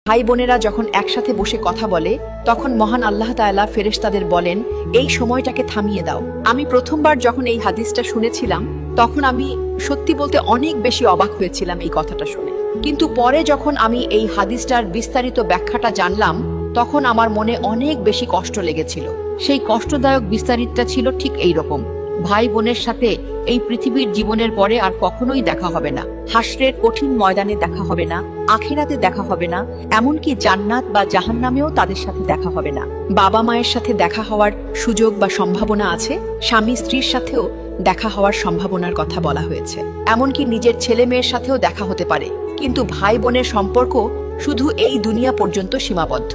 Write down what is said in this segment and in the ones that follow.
ভাই বোনেরা যখন একসাথে বসে কথা বলে তখন মহান আল্লাহ তাআলা ফেরেশতাদের বলেন, এই সময়টাকে থামিয়ে দাও। আমি প্রথমবার যখন এই হাদিসটা শুনেছিলাম তখন আমি সত্যি বলতে অনেক বেশি অবাক হয়েছিলাম এই কথাটা শুনে। কিন্তু পরে যখন আমি এই হাদিসটার বিস্তারিত ব্যাখ্যাটা জানলাম তখন আমার মনে অনেক বেশি কষ্ট লেগেছিল। সেই কষ্টদায়ক বিস্তারিতটা ছিল ঠিক এই রকম: ভাই বোনের সাথে এই পৃথিবীর জীবনের পরে আর কখনোই দেখা হবে না, হাসরের কঠিন ময়দানে দেখা হবে না, আখিরাতে দেখা হবে না, এমনকি জান্নাত বা জাহান্নামেও তাদের সাথে দেখা হবে না। বাবা মায়ের সাথে দেখা হওয়ার সুযোগ বা সম্ভাবনা আছে, স্বামী স্ত্রীর সাথেও দেখা হওয়ার সম্ভাবনার কথা বলা হয়েছে, এমনকি নিজের ছেলে মেয়ের সাথেও দেখা হতে পারে। কিন্তু ভাই বোনের সম্পর্ক শুধু এই দুনিয়া পর্যন্ত সীমাবদ্ধ।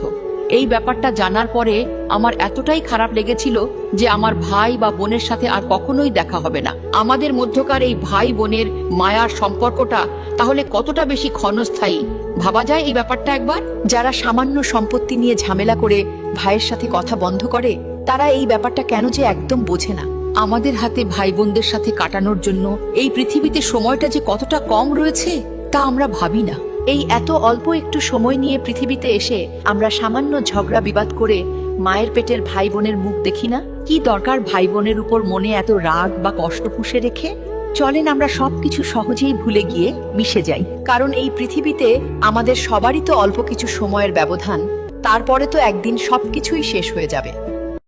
এই ব্যাপারটা জানার পরে আমার এতটাই খারাপ লেগেছিল যে আমার ভাই বা বোনের সাথে আর কখনোই দেখা হবে না। আমাদের মধ্যকার এই ভাই বোনের মায়ার সম্পর্কটা তাহলে কতটা বেশি ক্ষণস্থায়ী ভাবা যায় এই ব্যাপারটা একবার। যারা সামান্য সম্পত্তি নিয়ে ঝামেলা করে ভাইয়ের সাথে কথা বন্ধ করে তারা এই ব্যাপারটা কেন যে একদম বোঝে না। আমাদের হাতে ভাই বোনদের সাথে কাটানোর জন্য এই পৃথিবীতে সময়টা যে কতটা কম রয়েছে তা আমরা ভাবি না। এই এত অল্প একটু সময় নিয়ে পৃথিবীতে এসে আমরা সামান্য ঝগড়া বিবাদ করে মায়ের পেটের ভাই বোনের মুখ দেখি না। কি দরকার ভাই বোনের উপর মনে এত রাগ বা কষ্ট পুষে রেখে? চলেন আমরা সবকিছু সহজেই ভুলে গিয়ে মিশে যাই, কারণ এই পৃথিবীতে আমাদের সবারই তো অল্প কিছু সময়ের ব্যবধান, তারপরে তো একদিন সবকিছুই শেষ হয়ে যাবে।